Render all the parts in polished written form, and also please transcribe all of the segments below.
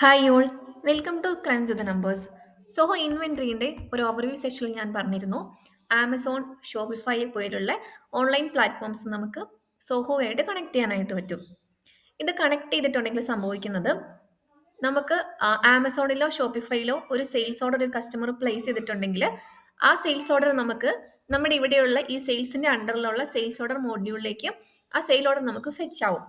Hi all, welcome to crunch the numbers. Zoho ഇൻവെൻട്രീൻ്റെ ഒരു overview സെഷനിൽ ഞാൻ പറഞ്ഞിരുന്നു ആമസോൺ, ഷോപ്പിഫൈ പോലുള്ള ഓൺലൈൻ പ്ലാറ്റ്ഫോംസ് നമുക്ക് സോഹോയായിട്ട് കണക്ട് ചെയ്യാനായിട്ട് പറ്റും. ഇത് കണക്ട് ചെയ്തിട്ടുണ്ടെങ്കിൽ സംഭവിക്കുന്നത് നമുക്ക് ആമസോണിലോ ഷോപ്പിഫൈയിലോ ഒരു സെയിൽസ് ഓർഡർ ഒരു കസ്റ്റമർ പ്ലേസ് ചെയ്തിട്ടുണ്ടെങ്കിൽ ആ സെയിൽസ് ഓർഡർ നമുക്ക് നമ്മുടെ ഇവിടെയുള്ള ഈ സെയിൽസിൻ്റെ അണ്ടറിലുള്ള സെയിൽസ് ഓർഡർ മോഡ്യൂളിലേക്ക് ആ സെയിൽ ഓർഡർ നമുക്ക് ഫെച്ച് ആവും.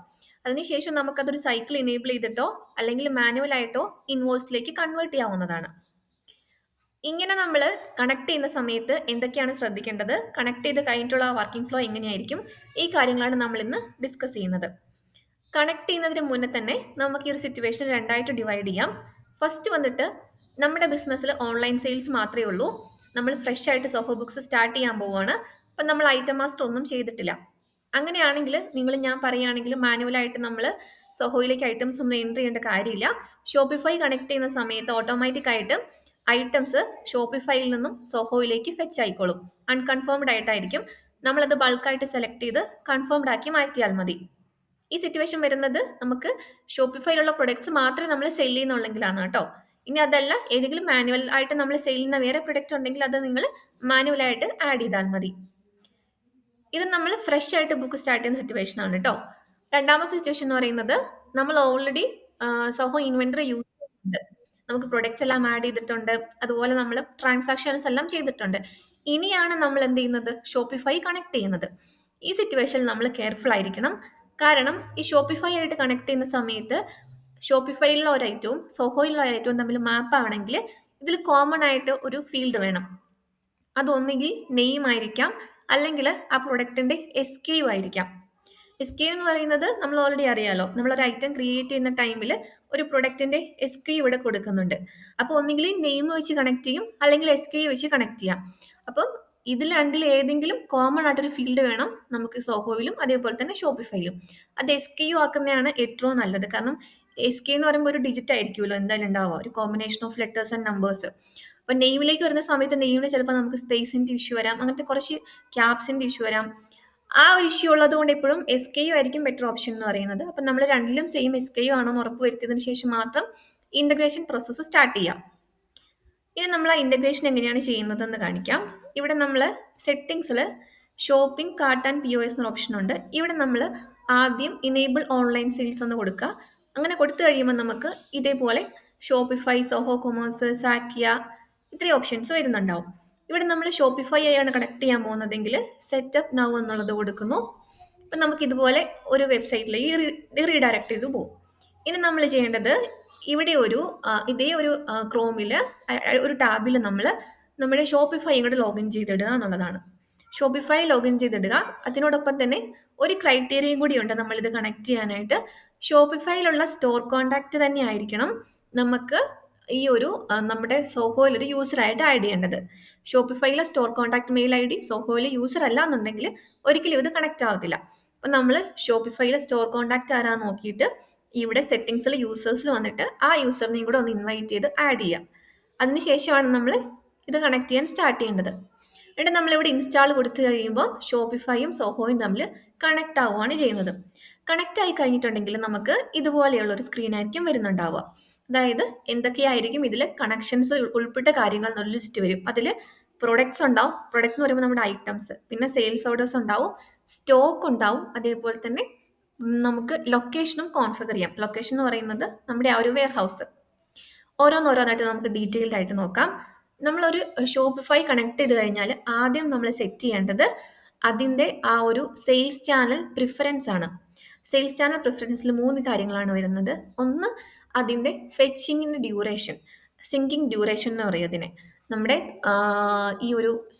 അതിനുശേഷം നമുക്കതൊരു സൈക്കിൾ ഇനേബിൾ ചെയ്തിട്ടോ അല്ലെങ്കിൽ മാനുവൽ ആയിട്ടോ ഇൻവോയ്സിലേക്ക് കൺവേർട്ട് ചെയ്യാവുന്നതാണ്. ഇങ്ങനെ നമ്മൾ കണക്ട് ചെയ്യുന്ന സമയത്ത് എന്തൊക്കെയാണ് ശ്രദ്ധിക്കേണ്ടത്, കണക്ട് ചെയ്ത് കഴിഞ്ഞിട്ടുള്ള വർക്കിംഗ് ഫ്ലോ എങ്ങനെയായിരിക്കും, ഈ കാര്യങ്ങളാണ് നമ്മൾ ഇന്ന് ഡിസ്കസ് ചെയ്യുന്നത്. കണക്ട് ചെയ്യുന്നതിന് മുന്നേ തന്നെ നമുക്ക് ഈ ഒരു സിറ്റുവേഷൻ രണ്ടായിട്ട് ഡിവൈഡ് ചെയ്യാം. ഫസ്റ്റ് വന്നിട്ട് നമ്മുടെ ബിസിനസ്സിൽ ഓൺലൈൻ സെയിൽസ് മാത്രമേ ഉള്ളൂ. നമ്മൾ ഫ്രഷ് ആയിട്ട് സോഹോ ബുക്സ് സ്റ്റാർട്ട് ചെയ്യാൻ പോവുകയാണ്. അപ്പം നമ്മൾ ഐറ്റം മാസ്റ്റർ ഒന്നും ചെയ്തിട്ടില്ല. അങ്ങനെയാണെങ്കിൽ ഞാൻ പറയുകയാണെങ്കിൽ മാനുവലായിട്ട് നമ്മൾ സോഹോയിലേക്ക് ഐറ്റംസ് ഒന്നും എൻട്രി ചെയ്യേണ്ട കാര്യമില്ല. ഷോപ്പിഫൈ കണക്ട് ചെയ്യുന്ന സമയത്ത് ഓട്ടോമാറ്റിക് ആയിട്ട് ഐറ്റംസ് ഷോപ്പിഫൈയിൽ നിന്നും സോഹോയിലേക്ക് ഫെച്ച് ആയിക്കോളും. അൺകൺഫേംഡ് ആയിട്ടായിരിക്കും. നമ്മളത് ബൾക്കായിട്ട് സെലക്ട് ചെയ്ത് കൺഫേംഡ് ആക്കി മാറ്റിയാൽ മതി. ഈ സിറ്റുവേഷൻ വരുന്നത് നമുക്ക് ഷോപ്പിഫൈയിലുള്ള പ്രൊഡക്ട്സ് മാത്രമേ നമ്മൾ സെയിൽ ചെയ്യുന്നുള്ളെങ്കിലാണ് കേട്ടോ. ഇനി അതല്ല, ഏതെങ്കിലും മാനുവൽ ആയിട്ട് നമ്മൾ സെയിൽ ചെയ്യുന്ന വേറെ പ്രൊഡക്റ്റ് ഉണ്ടെങ്കിൽ അത് നിങ്ങൾ മാനുവലായിട്ട് ആഡ് ചെയ്താൽ മതി. ഇത് നമ്മൾ ഫ്രഷ് ആയിട്ട് ബുക്ക് സ്റ്റാർട്ട് ചെയ്യുന്ന സിറ്റുവേഷൻ ആണ് കേട്ടോ. രണ്ടാമത്തെ സിറ്റുവേഷൻ എന്ന് പറയുന്നത് നമ്മൾ ഓൾറെഡി സോഹോ ഇൻവെന്ററി യൂസ് ചെയ്യുന്നുണ്ട്, നമുക്ക് പ്രൊഡക്റ്റ്സ് എല്ലാം ആഡ് ചെയ്തിട്ടുണ്ട്, അതുപോലെ നമ്മൾ ട്രാൻസാക്ഷൻസ് എല്ലാം ചെയ്തിട്ടുണ്ട്. ഇനിയാണ് നമ്മൾ എന്ത് ചെയ്യുന്നത്, ഷോപ്പിഫൈ കണക്ട് ചെയ്യുന്നത്. ഈ സിറ്റുവേഷനിൽ നമ്മൾ കെയർഫുൾ ആയിരിക്കണം. കാരണം ഈ ഷോപ്പിഫൈ ആയിട്ട് കണക്ട് ചെയ്യുന്ന സമയത്ത് ഷോപ്പിഫൈയിലുള്ള ഒരു ഐറ്റവും സോഹോയിലുള്ള ഒരു ഐറ്റവും തമ്മിൽ മാപ്പ് ആവണമെങ്കിൽ ഇതിൽ കോമൺ ആയിട്ട് ഒരു ഫീൽഡ് വേണം. അതൊന്നുകിൽ നെയിം ആയിരിക്കാം, അല്ലെങ്കിൽ ആ പ്രൊഡക്റ്റിന്റെ SKU ആയിരിക്കാം. SKU എന്ന് പറയുന്നത് നമ്മൾ ഓൾറെഡി അറിയാലോ, നമ്മളൊരു ഐറ്റം ക്രിയേറ്റ് ചെയ്യുന്ന ടൈമിൽ ഒരു പ്രൊഡക്റ്റിന്റെ SKU ഇവിടെ കൊടുക്കുന്നുണ്ട്. അപ്പോൾ ഒന്നുകിൽ നെയിം വെച്ച് കണക്ട് ചെയ്യും, അല്ലെങ്കിൽ SKU വെച്ച് കണക്ട് ചെയ്യാം. അപ്പം ഇതിൽ രണ്ടിൽ ഏതെങ്കിലും കോമൺ ആയിട്ടൊരു ഫീൽഡ് വേണം നമുക്ക് സോഹോയിലും അതേപോലെ തന്നെ ഷോപ്പിഫൈയിലും. അത് SKU ആക്കുന്നതാണ് ഏറ്റവും നല്ലത്. കാരണം SKU എന്ന് പറയുമ്പോൾ ഒരു ഡിജിറ്റ് ആയിരിക്കുമല്ലോ എന്തായാലും ഉണ്ടാവുക, ഒരു combination of letters and numbers. അപ്പോൾ നെയിമിലേക്ക് വരുന്ന സമയത്ത് നെയിമിൽ ചിലപ്പോൾ നമുക്ക് സ്പേസിന്റെ ഇഷ്യൂ വരാം, അങ്ങനത്തെ കുറച്ച് ക്യാപ്സിന്റെ ഇഷ്യൂ വരാം. ആ ഒരു ഇഷ്യൂ ഉള്ളത് കൊണ്ട് എപ്പോഴും SKU ആയിരിക്കും ബെറ്റർ ഓപ്ഷൻ എന്ന് പറയുന്നത്. അപ്പം നമ്മൾ രണ്ടിലും സെയിം SKU ആണോ എന്ന് ഉറപ്പ് വരുത്തിയതിനു ശേഷം മാത്രം ഇന്റഗ്രേഷൻ പ്രോസസ്സ് സ്റ്റാർട്ട് ചെയ്യാം. ഇനി നമ്മൾ ആ ഇന്റഗ്രേഷൻ എങ്ങനെയാണ് ചെയ്യുന്നതെന്ന് കാണിക്കാം. ഇവിടെ നമ്മൾ സെറ്റിംഗ്സിൽ ഷോപ്പിംഗ് കാർട്ട് ആൻഡ് POS എന്ന ഓപ്ഷൻ ഉണ്ട്. ഇവിടെ നമ്മൾ ആദ്യം ഇനേബിൾ ഓൺലൈൻ സെയിൽസ് എന്ന് കൊടുക്കുക. അങ്ങനെ കൊടുത്തു കഴിയുമ്പോൾ നമുക്ക് ഇതേപോലെ ഷോപ്പിഫൈ, സോഹോ കൊമേഴ്സ്, സാക്കിയ ഇത്രയും ഓപ്ഷൻസ് വരുന്നുണ്ടാവും. ഇവിടെ നമ്മൾ ഷോപ്പിഫൈ ആയാണ് കണക്ട് ചെയ്യാൻ പോകുന്നതെങ്കിൽ സെറ്റപ്പ് നൗ എന്നുള്ളത് കൊടുക്കുന്നു. അപ്പം നമുക്ക് ഇതുപോലെ ഒരു വെബ്സൈറ്റിലേക്ക് റീഡയറക്ട് ചെയ്ത് പോകും. ഇനി നമ്മൾ ചെയ്യേണ്ടത് ഇവിടെ ഇതേ ഒരു ക്രോമിൽ ഒരു ടാബിൽ നമ്മൾ നമ്മുടെ ഷോപ്പിഫൈ ഇങ്ങോട്ട് ലോഗിൻ ചെയ്തിടുക എന്നുള്ളതാണ്. ഷോപ്പിഫൈ ലോഗിൻ ചെയ്തിടുക. അതിനോടൊപ്പം തന്നെ ഒരു ക്രൈറ്റീരിയയും കൂടിയുണ്ട് നമ്മളിത് കണക്ട് ചെയ്യാനായിട്ട്. ഷോപ്പിഫൈയിലുള്ള സ്റ്റോർ കോൺടാക്റ്റ് തന്നെ ആയിരിക്കണം നമുക്ക് നമ്മുടെ സോഹോയിൽ ഒരു യൂസറായിട്ട് ആഡ് ചെയ്യേണ്ടത്. ഷോപ്പിഫൈയിലെ സ്റ്റോർ കോൺടാക്ട് മെയിൽ ID സോഹോയിലെ യൂസർ അല്ല എന്നുണ്ടെങ്കിൽ ഒരിക്കലും ഇത് കണക്ട് ആവത്തില്ല. അപ്പം നമ്മൾ ഷോപ്പിഫൈയിലെ സ്റ്റോർ കോൺടാക്ട് ആരാന്ന് നോക്കിയിട്ട് ഇവിടെ സെറ്റിംഗ്സിൽ യൂസേഴ്സിൽ വന്നിട്ട് ആ യൂസറിനെയും കൂടെ ഒന്ന് ഇൻവൈറ്റ് ചെയ്ത് ആഡ് ചെയ്യാം. അതിനുശേഷമാണ് നമ്മൾ ഇത് കണക്ട് ചെയ്യാൻ സ്റ്റാർട്ട് ചെയ്യേണ്ടത്. എന്നിട്ട് നമ്മളിവിടെ ഇൻസ്റ്റാൾ കൊടുത്തു കഴിയുമ്പോൾ ഷോപ്പിഫൈയും സോഹോയും തമ്മിൽ കണക്ട് ആവുകയാണ് ചെയ്യുന്നത്. കണക്ട് ആയി കഴിഞ്ഞിട്ടുണ്ടെങ്കിൽ നമുക്ക് ഇതുപോലെയുള്ള ഒരു സ്ക്രീൻ ആയിരിക്കും വരുന്നുണ്ടാവുക. അതായത് എന്തൊക്കെയായിരിക്കും ഇതിൽ കണക്ഷൻസ് ഉൾപ്പെട്ട കാര്യങ്ങൾ എന്നൊരു ലിസ്റ്റ് വരും. അതിൽ പ്രൊഡക്ട്സ് ഉണ്ടാവും. പ്രൊഡക്റ്റ് എന്ന് പറയുമ്പോൾ നമ്മുടെ ഐറ്റംസ്, പിന്നെ സെയിൽസ് ഓർഡേഴ്സ് ഉണ്ടാവും, സ്റ്റോക്ക് ഉണ്ടാവും, അതേപോലെ തന്നെ നമുക്ക് ലൊക്കേഷനും കോൺഫിഗർ ചെയ്യാം. ലൊക്കേഷൻ എന്ന് പറയുന്നത് നമ്മുടെ ആ ഒരു വെയർ ഹൗസ്. ഓരോന്നോരോന്നായിട്ട് നമുക്ക് ഡീറ്റെയിൽഡ് ആയിട്ട് നോക്കാം. നമ്മളൊരു ഷോപ്പിഫൈ കണക്ട് ചെയ്ത് കഴിഞ്ഞാൽ ആദ്യം നമ്മൾ സെറ്റ് ചെയ്യേണ്ടത് അതിൻ്റെ ആ ഒരു സെയിൽസ് ചാനൽ പ്രിഫറൻസ് ആണ്. സെയിൽസ് ചാനൽ പ്രിഫറൻസിൽ 3 കാര്യങ്ങളാണ് വരുന്നത്. ഒന്ന് അതിൻ്റെ ഫെച്ചിങ്ങിൻ്റെ ഡ്യൂറേഷൻ, സിങ്കിങ് ഡ്യൂറേഷൻ എന്ന് പറയും അതിനെ. നമ്മുടെ ഈ ഒരു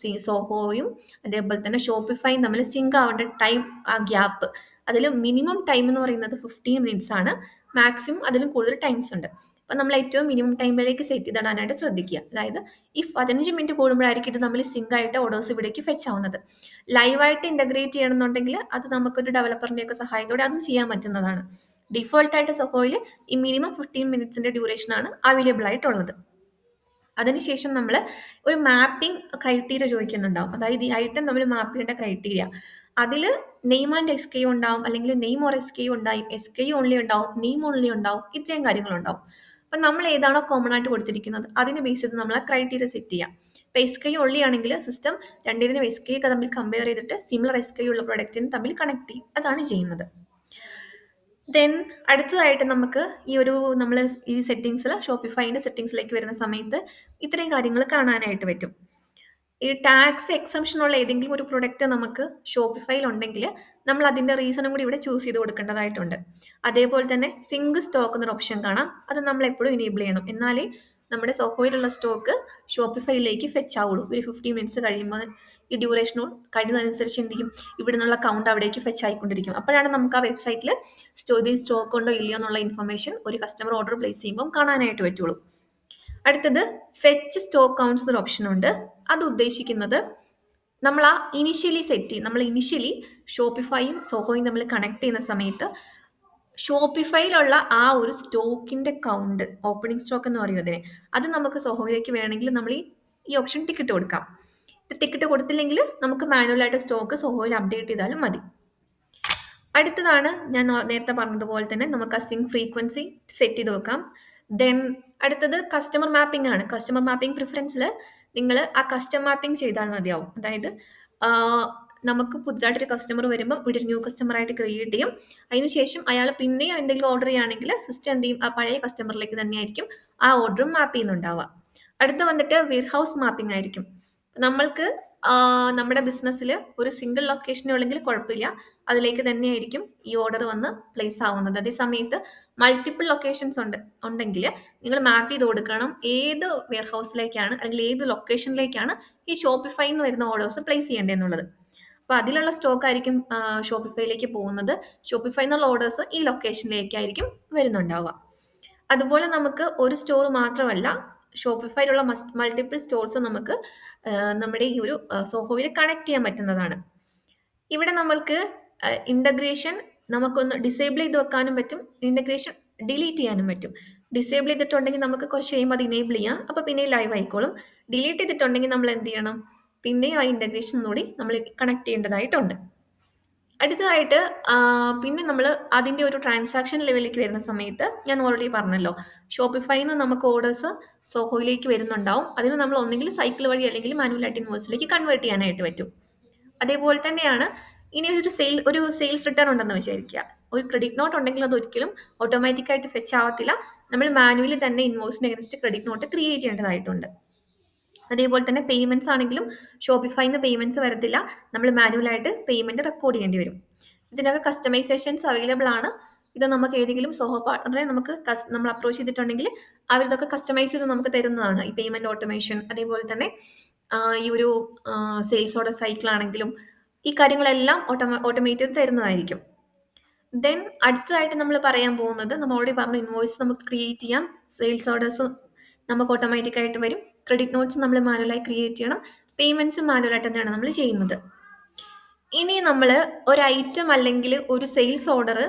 സോഹോയും അതേപോലെ തന്നെ ഷോപ്പിഫൈയും തമ്മിൽ സിങ്ക് ആവേണ്ട ടൈം, ആ ഗ്യാപ്പ്, അതിൽ മിനിമം ടൈം എന്ന് പറയുന്നത് 15 മിനിറ്റ്സ് ആണ്. മാക്സിമം അതിലും കൂടുതൽ ടൈംസ് ഉണ്ട്. അപ്പം നമ്മൾ ഏറ്റവും മിനിമം ടൈമിലേക്ക് സെറ്റ് ചെയ്തിടാനായിട്ട് ശ്രദ്ധിക്കുക. അതായത് ഈ 15 മിനിറ്റ് കൂടുമ്പോഴായിരിക്കും ഇത് നമ്മൾ സിങ്ക് ആയിട്ട് ഓർഡേഴ്സ് ഇവിടേക്ക് ഫെച്ച് ആവുന്നത്. ലൈവായിട്ട് ഇൻ്റഗ്രേറ്റ് ചെയ്യണമെന്നുണ്ടെങ്കിൽ അത് നമുക്കൊരു ഡെവലപ്പറിൻ്റെയൊക്കെ സഹായത്തോടെ അതും ചെയ്യാൻ പറ്റുന്നതാണ്. ഡിഫോൾട്ടായിട്ട് സോഹോയിൽ ഈ മിനിമം 15 മിനിറ്റ്സിൻ്റെ ഡ്യൂറേഷനാണ് അവൈലബിൾ ആയിട്ടുള്ളത്. അതിനുശേഷം നമ്മൾ ഒരു മാപ്പിംഗ് ക്രൈറ്റീരിയ ചോദിക്കുന്നുണ്ടാവും. അതായത് ഈ ഐറ്റം നമ്മൾ മാപ്പ് ചെയ്യേണ്ട ക്രൈറ്റീരിയ, അതിൽ നെയിം ആൻഡ് SKU ഉണ്ടാവും, അല്ലെങ്കിൽ നെയിം ഓർ SKU ഉണ്ടാവും, SKU ഓൺലി ഉണ്ടാവും, നെയിം ഓൺലി ഉണ്ടാവും, ഇത്രയും കാര്യങ്ങളുണ്ടാവും. അപ്പം നമ്മൾ ഏതാണോ കോമൺ ആയിട്ട് കൊടുത്തിരിക്കുന്നത് അതിന് ബേസ് ചെയ്ത് നമ്മൾ ആ ക്രൈറ്റീരിയ സെറ്റ് ചെയ്യാം. ഇപ്പം എസ് കെ ഒള്ളി ആണെങ്കിൽ സിസ്റ്റം രണ്ടിനും എസ് കെ തമ്മിൽ കമ്പയർ ചെയ്തിട്ട് സിമിലർ എസ് കെ ഉള്ള പ്രൊഡക്റ്റിന് തമ്മിൽ കണക്ട് ചെയ്യും. അതാണ് ചെയ്യുന്നത്. ദെൻ അടുത്തതായിട്ട് നമുക്ക് ഈ ഒരു നമ്മൾ ഈ സെറ്റിങ്സിൽ ഷോപ്പിഫൈൻ്റെ സെറ്റിങ്സിലേക്ക് വരുന്ന സമയത്ത് ഇത്രയും കാര്യങ്ങൾ കാണാനായിട്ട് പറ്റും. ഈ ടാക്സ് എക്സംഷൻ ഉള്ള ഏതെങ്കിലും ഒരു പ്രൊഡക്റ്റ് നമുക്ക് ഷോപ്പിഫൈയിൽ ഉണ്ടെങ്കിൽ നമ്മൾ അതിൻ്റെ റീസണും കൂടി ഇവിടെ ചൂസ് ചെയ്ത് കൊടുക്കേണ്ടതായിട്ടുണ്ട്. അതേപോലെ തന്നെ സിങ്ക് സ്റ്റോക്ക് എന്നൊരു ഓപ്ഷൻ കാണാം. അത് നമ്മൾ എപ്പോഴും ഇനേബിൾ ചെയ്യണം. എന്നാലേ നമ്മുടെ സോഹോയിലുള്ള സ്റ്റോക്ക് ഷോപ്പിഫൈയിലേക്ക് ഫെച്ച് ആവുള്ളൂ. ഒരു 15 മിനിറ്റ്സ് കഴിയുമ്പോൾ ഈ ഡ്യൂറേഷനോ കഴിയുന്നതനുസരിച്ച് എന്ത് ചെയ്യും, ഇവിടെ നിന്നുള്ള കൗണ്ട് അവിടേക്ക് ഫെച്ച് ആയിക്കൊണ്ടിരിക്കും. അപ്പോഴാണ് നമുക്ക് ആ വെബ്സൈറ്റിൽ ഇത് സ്റ്റോക്ക് ഉണ്ടോ ഇല്ലയോ എന്നുള്ള ഇൻഫർമേഷൻ ഒരു കസ്റ്റമർ ഓർഡർ പ്ലേസ് ചെയ്യുമ്പോൾ കാണാനായിട്ട് പറ്റുള്ളൂ. അടുത്തത് ഫെച്ച് സ്റ്റോക്ക് കൗണ്ട്സ് എന്നൊരു ഓപ്ഷൻ ഉണ്ട്. അത് ഉദ്ദേശിക്കുന്നത് നമ്മൾ ആ ഇനിഷ്യലി ഷോപ്പിഫൈയും സോഹോയും തമ്മിൽ കണക്ട് ചെയ്യുന്ന സമയത്ത് ഷോപ്പിഫൈയിലുള്ള ആ ഒരു സ്റ്റോക്കിന്റെ കൗണ്ട്, ഓപ്പണിംഗ് സ്റ്റോക്ക് എന്ന് പറയും അതിനെ, അത് നമുക്ക് സോഹോയിലേക്ക് വേണമെങ്കിൽ നമ്മൾ ഈ ഓപ്ഷൻ ടിക്കറ്റ് കൊടുക്കാം. ടിക്കറ്റ് കൊടുത്തില്ലെങ്കിൽ നമുക്ക് മാനുവലായിട്ട് സ്റ്റോക്ക് സോഹോയിൽ അപ്ഡേറ്റ് ചെയ്താലും മതി. അടുത്തതാണ് ഞാൻ നേരത്തെ പറഞ്ഞതുപോലെ തന്നെ നമുക്ക് ആ സിങ്ക് ഫ്രീക്വൻസി സെറ്റ് ചെയ്ത് വെക്കാം. ദെൻ അടുത്തത് കസ്റ്റമർ മാപ്പിംഗ് ആണ്. കസ്റ്റമർ മാപ്പിംഗ് പ്രിഫറൻസിൽ നിങ്ങൾ ആ കസ്റ്റമർ മാപ്പിംഗ് ചെയ്താൽ മതിയാവും. അതായത് നമുക്ക് പുതുതായിട്ടൊരു കസ്റ്റമർ വരുമ്പോൾ ഇവിടെ ഒരു ന്യൂ കസ്റ്റമർ ആയിട്ട് ക്രിയേറ്റ് ചെയ്യും. അതിനുശേഷം അയാൾ പിന്നെയും എന്തെങ്കിലും ഓർഡർ ചെയ്യുകയാണെങ്കിൽ സിസ്റ്റം എന്ത് ചെയ്യും, ആ പഴയ കസ്റ്റമറിലേക്ക് തന്നെയായിരിക്കും ആ ഓർഡറും മാപ്പ് ചെയ്യുന്നുണ്ടാവുക. അടുത്ത വന്നിട്ട് വെയർഹൗസ് മാപ്പിംഗ് ആയിരിക്കും. നമ്മൾക്ക് നമ്മുടെ ബിസിനസ്സിൽ ഒരു സിംഗിൾ ലൊക്കേഷനേ ഉള്ളെങ്കിൽ കുഴപ്പമില്ല, അതിലേക്ക് തന്നെയായിരിക്കും ഈ ഓർഡർ വന്ന് പ്ലേസ് ആവുന്നത്. അതേ സമയത്ത് മൾട്ടിപ്പിൾ ലൊക്കേഷൻസ് ഉണ്ടെങ്കിൽ നിങ്ങൾ മാപ്പ് ചെയ്ത് കൊടുക്കണം ഏത് വെയർഹൗസിലേക്കാണ് അല്ലെങ്കിൽ ഏത് ലൊക്കേഷനിലേക്കാണ് ഈ ഷോപ്പിഫൈ എന്ന് വരുന്ന ഓർഡേഴ്സ് പ്ലേസ് ചെയ്യേണ്ടതെന്നുള്ളത്. അപ്പോൾ അതിലുള്ള സ്റ്റോക്ക് ആയിരിക്കും ഷോപ്പിഫൈയിലേക്ക് പോകുന്നത്. ഷോപ്പിഫൈ എന്നുള്ള ഓർഡേഴ്സ് ഈ ലൊക്കേഷനിലേക്കായിരിക്കും വരുന്നുണ്ടാവുക. അതുപോലെ നമുക്ക് ഒരു സ്റ്റോർ മാത്രമല്ല, ഷോപ്പിഫൈയിലുള്ള മൾട്ടിപ്പിൾ സ്റ്റോർസ് നമുക്ക് നമ്മുടെ ഈ ഒരു സോഹോയിൽ കണക്ട് ചെയ്യാൻ പറ്റുന്നതാണ്. ഇവിടെ നമ്മൾക്ക് ഇൻ്റഗ്രേഷൻ നമുക്കൊന്ന് ഡിസേബിൾ ചെയ്ത് വെക്കാനും പറ്റും, ഇൻ്റഗ്രേഷൻ ഡിലീറ്റ് ചെയ്യാനും പറ്റും. ഡിസേബിൾ ചെയ്തിട്ടുണ്ടെങ്കിൽ നമുക്ക് കുറച്ച് കഴിയുമ്പോൾ അത് ഇനേബിൾ ചെയ്യാം, അപ്പോൾ പിന്നെ ലൈവ് ആയിക്കോളും. ഡിലീറ്റ് ചെയ്തിട്ടുണ്ടെങ്കിൽ നമ്മൾ എന്ത് ചെയ്യണം, പിന്നെയും ആ ഇൻ്റഗ്രേഷൻ കൂടി നമ്മൾ കണക്ട് ചെയ്യേണ്ടതായിട്ടുണ്ട്. അടുത്തതായിട്ട് പിന്നെ നമ്മൾ അതിൻ്റെ ഒരു ട്രാൻസാക്ഷൻ ലെവലിലേക്ക് വരുന്ന സമയത്ത് ഞാൻ ഓൾറെഡി പറഞ്ഞല്ലോ, ഷോപ്പിഫൈയിൽ നിന്ന് നമുക്ക് ഓർഡേഴ്സ് സോഹോയിലേക്ക് വരുന്നുണ്ടാവും. അതിന് നമ്മൾ ഒന്നെങ്കിൽ സൈക്കിൾ വഴി അല്ലെങ്കിൽ മാനുവലായിട്ട് ഇൻവോയ്സിലേക്ക് കൺവേർട്ട് ചെയ്യാനായിട്ട് പറ്റും. അതേപോലെ തന്നെയാണ് ഇനി ഒരു സെയിൽസ് റിട്ടേൺ ഉണ്ടെന്ന് വിചാരിക്കുക. ഒരു ക്രെഡിറ്റ് നോട്ട് ഉണ്ടെങ്കിൽ അത് ഒരിക്കലും ഓട്ടോമാറ്റിക്കായിട്ട് ഫെച്ച് ആവത്തില്ല. നമ്മൾ മാനുവലി തന്നെ ഇൻവോയ്സിന് അഗൻസ്റ്റ് ക്രെഡിറ്റ് നോട്ട് ക്രിയേറ്റ് ചെയ്യേണ്ടതായിട്ടുണ്ട്. അതേപോലെ തന്നെ പേയ്മെൻറ്റ്സ് ആണെങ്കിലും ഷോപ്പിഫൈയിൽ നിന്ന് പേയ്മെൻറ്റ്സ് വരത്തില്ല, നമ്മൾ മാനുവലായിട്ട് പേയ്മെൻറ്റ് റെക്കോർഡ് ചെയ്യേണ്ടി വരും. ഇതിനൊക്കെ കസ്റ്റമൈസേഷൻസ് അവൈലബിൾ ആണ്. ഇത് നമുക്ക് ഏതെങ്കിലും സോഹോ പാർട്ണറെ നമ്മൾ അപ്രോച്ച് ചെയ്തിട്ടുണ്ടെങ്കിൽ അവരിതൊക്കെ കസ്റ്റമൈസ് ചെയ്ത് നമുക്ക് തരുന്നതാണ്. ഈ പേയ്മെൻറ്റ് ഓട്ടോമേഷൻ, അതേപോലെ തന്നെ ഈ ഒരു സെയിൽസ് ഓർഡർ സൈക്കിൾ ആണെങ്കിലും ഈ കാര്യങ്ങളെല്ലാം ഓട്ടോമേറ്റ് ചെയ്ത് തരുന്നതായിരിക്കും. ദെൻ അടുത്തതായിട്ട് നമ്മൾ പറയാൻ പോകുന്നത്, നമ്മൾ ഓൾറെഡി പറഞ്ഞ ഇൻവോയ്സ് നമുക്ക് ക്രിയേറ്റ് ചെയ്യാം, സെയിൽസ് ഓർഡേഴ്സ് നമുക്ക് ഓട്ടോമാറ്റിക്കായിട്ട് വരും, ക്രെഡിറ്റ് നോട്ട്സ് നമ്മൾ മാനുവലായി ക്രിയേറ്റ് ചെയ്യണം, പേയ്മെൻറ്റ്സ് മാനുവലായിട്ട് തന്നെയാണ് നമ്മൾ ചെയ്യുന്നത്. ഇനി നമ്മൾ ഒരു ഐറ്റം അല്ലെങ്കിൽ ഒരു സെയിൽസ് ഓർഡർ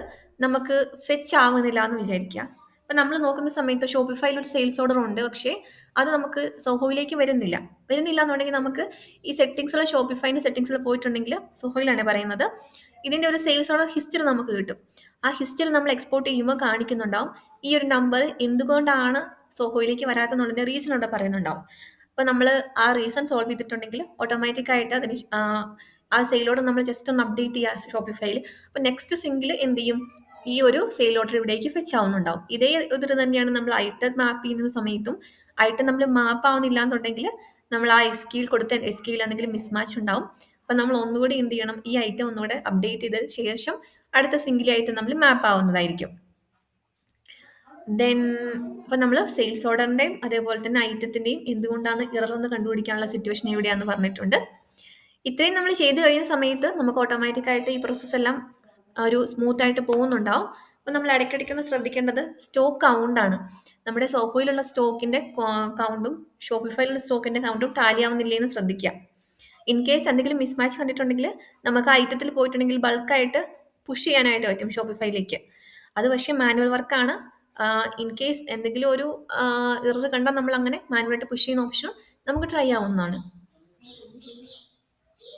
നമുക്ക് ഫെച്ച് ആവുന്നില്ല എന്ന് വിചാരിക്കുക. അപ്പം നമ്മൾ നോക്കുന്ന സമയത്ത് ഷോപ്പിഫൈയിൽ ഒരു സെയിൽസ് ഓർഡർ ഉണ്ട്, പക്ഷേ അത് നമുക്ക് സോഹോയിലേക്ക് വരുന്നില്ല എന്നുണ്ടെങ്കിൽ നമുക്ക് ഈ സെറ്റിങ്സിൽ, ഷോപ്പിഫൈൻ്റെ സെറ്റിങ്സിൽ പോയിട്ടുണ്ടെങ്കിൽ, സോഹോയിലാണ് പറയുന്നത്, ഇതിൻ്റെ ഒരു സെയിൽസ് ഓർഡർ ഹിസ്റ്ററി നമുക്ക് കിട്ടും. ആ ഹിസ്റ്ററി നമ്മൾ എക്സ്പോർട്ട് ചെയ്യുമ്പോൾ കാണിക്കുന്നുണ്ടാവും ഈ ഒരു നമ്പർ എന്തുകൊണ്ടാണ് സോഹോയിലേക്ക് വരാത്തെന്നുള്ളതിൻ്റെ റീസൺ അവിടെ പറയുന്നുണ്ടാവും. അപ്പോൾ നമ്മൾ ആ റീസൺ സോൾവ് ചെയ്തിട്ടുണ്ടെങ്കിൽ ഓട്ടോമാറ്റിക്കായിട്ട് അതിന് ആ സെയിലോട് നമ്മൾ ജസ്റ്റ് ഒന്ന് അപ്ഡേറ്റ് ചെയ്യുക ഷോപ്പിഫൈയിൽ. അപ്പോൾ നെക്സ്റ്റ് സിങ്കിൽ എന്ത് ചെയ്യും, ഈ ഒരു സെയിൽ ഓർഡർ ഇവിടേക്ക് ഫെച്ച് ആവുന്നുണ്ടാവും. ഇതേ ഇത് തന്നെയാണ് നമ്മൾ ഐറ്റം മാപ്പ് ചെയ്യുന്ന സമയത്തും. ഐറ്റം നമ്മൾ മാപ്പ് ആവുന്നില്ല എന്നുണ്ടെങ്കിൽ നമ്മൾ ആ കൊടുത്ത എസ്കിയിൽ എന്തെങ്കിലും മിസ്മാച്ച് ഉണ്ടാവും. അപ്പം നമ്മൾ ഒന്നുകൂടി എന്ത് ചെയ്യണം, ഈ ഐറ്റം ഒന്നുകൂടെ അപ്ഡേറ്റ് ചെയ്ത ശേഷം അടുത്ത സിംഗിൾ ഐറ്റം നമ്മൾ മാപ്പ് ആവുന്നതായിരിക്കും. ദെൻ ഇപ്പം നമ്മൾ സെയിൽസ് ഓർഡറിൻ്റെയും അതേപോലെ തന്നെ ഐറ്റത്തിൻ്റെയും എന്തുകൊണ്ടാണ് ഇറർന്ന് കണ്ടുപിടിക്കാനുള്ള സിറ്റുവേഷൻ എവിടെയാണെന്ന് പറഞ്ഞിട്ടുണ്ട്. ഇത്രയും നമ്മൾ ചെയ്ത് കഴിയുന്ന സമയത്ത് നമുക്ക് ഓട്ടോമാറ്റിക്കായിട്ട് ഈ പ്രോസസ്സ് എല്ലാം ഒരു സ്മൂത്ത് ആയിട്ട് പോകുന്നുണ്ടാവും. അപ്പോൾ നമ്മൾ ഇടയ്ക്കിടയ്ക്കൊന്ന് ശ്രദ്ധിക്കേണ്ടത് സ്റ്റോക്ക് കൗണ്ടാണ്. നമ്മുടെ സോഹോയിലുള്ള സ്റ്റോക്കിൻ്റെ കൗണ്ടും ഷോപ്പിഫൈയിലുള്ള സ്റ്റോക്കിൻ്റെ കൗണ്ടും ടാലി ആവുന്നില്ലേ എന്ന് ശ്രദ്ധിക്കുക. ഇൻ കേസ് എന്തെങ്കിലും മിസ്മാച്ച് കണ്ടിട്ടുണ്ടെങ്കിൽ നമുക്ക് ഐറ്റത്തിൽ പോയിട്ടുണ്ടെങ്കിൽ ബൾക്കായിട്ട് പുഷ് ചെയ്യാനായിട്ട് പറ്റും ഷോപ്പിഫൈയിലേക്ക്. അത് പക്ഷേ മാനുവൽ വർക്കാണ്. ഇൻ കേസ് എന്തെങ്കിലും ഒരു എറർ കണ്ടാൽ നമ്മൾ അങ്ങനെ മാനുവലായിട്ട് പുഷ് ചെയ്യുന്ന ഓപ്ഷൻ നമുക്ക് ട്രൈ ആവുന്നതാണ്.